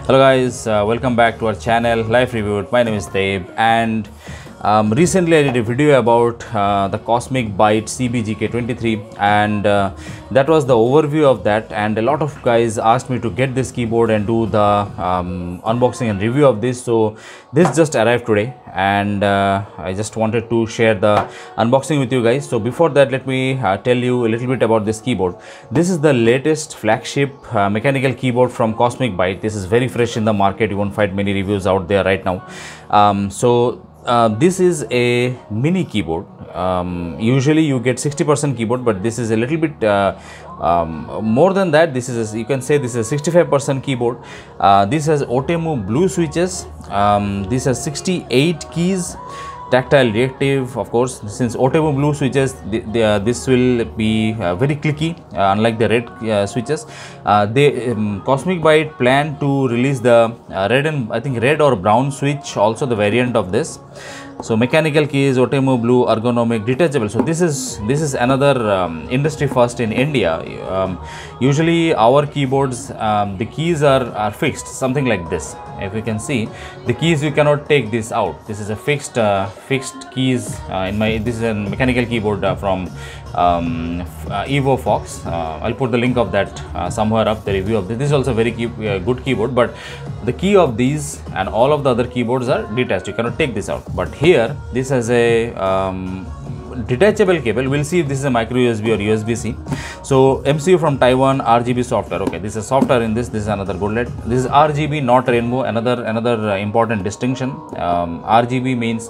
Hello guys, welcome back to our channel Life Reviewed. My name is Dave, and recently I did a video about the Cosmic Byte CBGK23, and that was the overview of that. And a lot of guys asked me to get this keyboard and do the unboxing and review of this. So this just arrived today, and I just wanted to share the unboxing with you guys. So before that, let me tell you a little bit about this keyboard. This is the latest flagship mechanical keyboard from Cosmic Byte. This is very fresh in the market. You won't find many reviews out there right now. This is a mini keyboard. Usually you get 60% keyboard, but this is a little bit more than that. This is you can say this is a 65% keyboard. This has Otemu blue switches. This has 68 keys, tactile reactive, of course. Since Otemu blue switches, this will be very clicky, unlike the red switches. Cosmic Byte plan to release the red and I think red or brown switch, also the variant of this. So mechanical keys, Otemu blue, ergonomic, detachable. So this is another industry first in India. Usually our keyboards, the keys are fixed, something like this. If you can see, the keys, you cannot take this out. This is a fixed keys. This is a mechanical keyboard from Evo Fox. I'll put the link of that somewhere up, the review of this. This is also very good keyboard, but the key of these and all of the other keyboards are detached. You cannot take this out. But here, this has a detachable cable. We'll see if this is a micro USB or USB-C. So MCU from Taiwan, RGB software. Okay, this is software in this. This is another good LED. This is RGB, not rainbow. Another important distinction. RGB means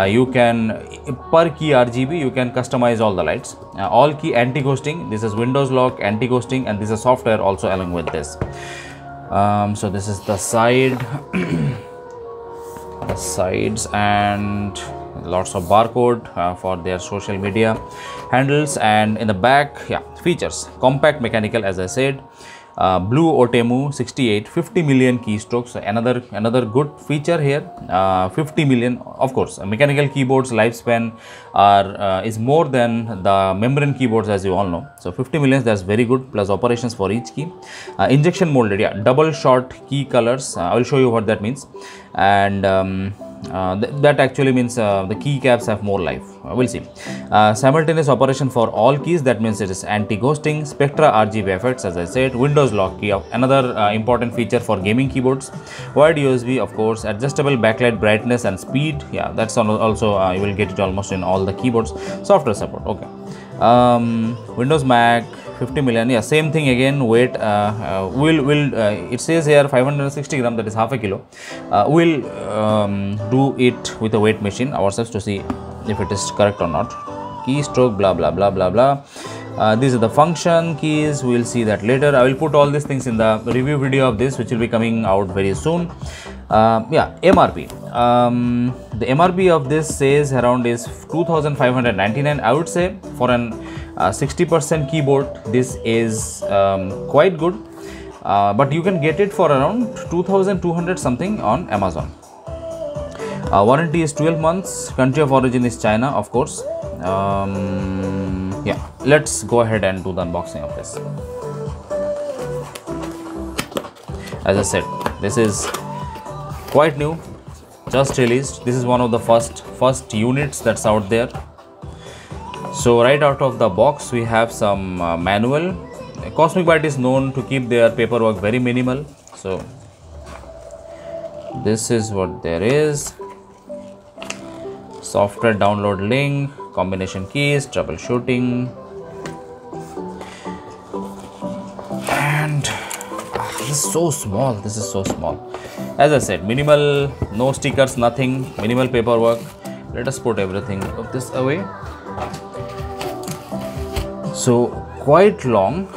you can, per key RGB, you can customize all the lights. All key anti-ghosting. This is Windows lock, anti-ghosting, and this is software also along with this. So this is the side, the sides, and lots of barcode for their social media handles. And in the back, yeah, features: compact mechanical, as I said, blue Otemu 68, 50 million keystrokes. So another good feature here. 50 million, of course. Mechanical keyboards lifespan is more than the membrane keyboards, as you all know. So 50 million, that's very good, plus operations for each key. Injection molded, yeah, double shot key colors. I will show you what that means. And that actually means the keycaps have more life. We'll see. Simultaneous operation for all keys. That means it is anti-ghosting. Spectra RGB effects, as I said. Windows lock key, another important feature for gaming keyboards. Wired USB, of course. Adjustable backlight brightness and speed. Yeah, that's also you will get it almost in all the keyboards. Software support. Okay. Windows Mac 50 million. Yeah, same thing again. Weight it says here 560 gram, that is half a kilo. We'll do it with a weight machine ourselves to see if it is correct or not. Keystroke, blah blah blah blah blah. These are the function keys. We'll see that later. I will put all these things in the review video of this, which will be coming out very soon. Yeah, MRP. The MRP of this says around is 2,599. I would say for an 60% keyboard, this is quite good. But you can get it for around 2,200 something on Amazon. Warranty is 12 months. Country of origin is China, of course. Yeah, let's go ahead and do the unboxing of this. As I said, this is quite new, just released. This is one of the first units that's out there. So right out of the box, we have some manual. Cosmic Byte is known to keep their paperwork very minimal. So this is what there is. Software download link, combination keys, troubleshooting, and this is so small. This is so small. As I said, minimal, no stickers, nothing, minimal paperwork. Let us put everything of this away. So quite long.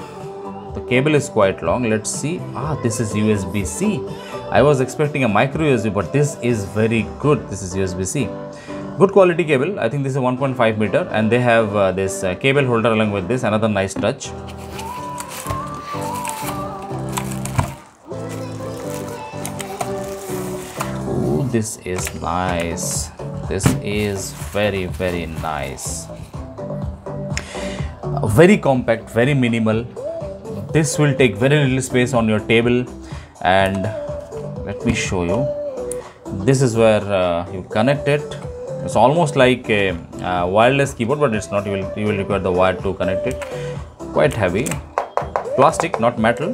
The cable is quite long. Let's see. This is USB-C. I was expecting a micro USB, but this is very good. This is USB-C. Good quality cable. I think this is 1.5 meter, and they have this cable holder along with this. Another nice touch. Ooh, this is nice. This is very, very nice. Very compact, very minimal. This will take very little space on your table, and let me show you. This is where you connect it. It's almost like a wireless keyboard, but it's not. You will require the wire to connect it. Quite heavy, plastic, not metal.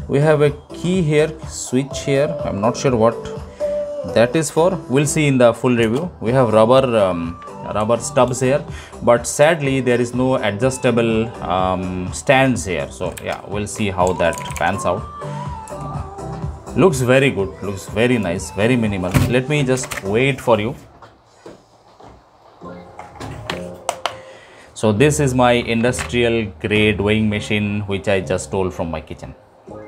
We have a key here, switch here. I'm not sure what that is for. We'll see in the full review. We have rubber stubs here, but sadly there is no adjustable stands here. So yeah, we'll see how that pans out. Looks very good, looks very nice, very minimal. Let me just weigh it for you. So this is my industrial grade weighing machine, which I just stole from my kitchen.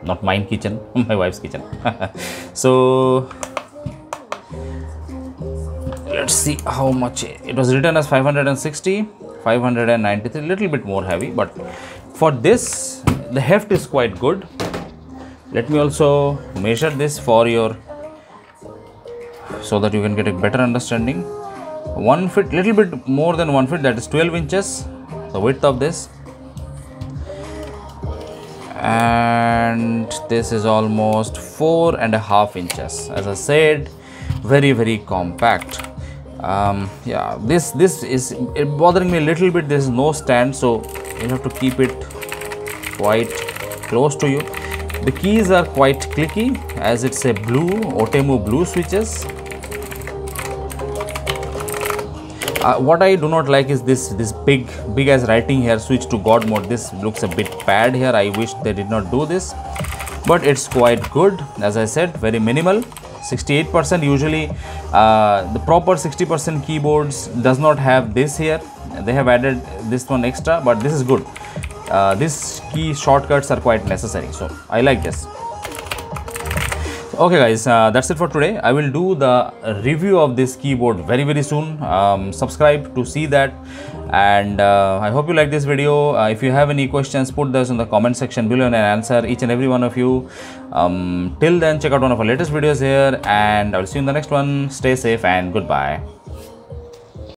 Not mine kitchen, my wife's kitchen. So let's see how much. It was written as 560, 593, little bit more heavy, but for this the heft is quite good. Let me also measure this for your, so that you can get a better understanding. 1 foot, little bit more than 1 foot, that is 12 inches, the width of this. And this is almost 4.5 inches. As I said, very compact. Yeah, this is bothering me a little bit. There is no stand, so you have to keep it quite close to you. The keys are quite clicky, as it's a blue Otemu blue switches. What I do not like is this big as writing here, switch to God mode. This looks a bit bad here. I wish they did not do this, but it's quite good. As I said, very minimal. 68%. Usually the proper 60% keyboards does not have this here. They have added this one extra, but this is good. These key shortcuts are quite necessary, so I like this. Okay guys, that's it for today. I will do the review of this keyboard very soon. Subscribe to see that, and I hope you like this video. If you have any questions, put those in the comment section below and I'll answer each and every one of you. Till then, check out one of our latest videos here, and I will see you in the next one. Stay safe and goodbye.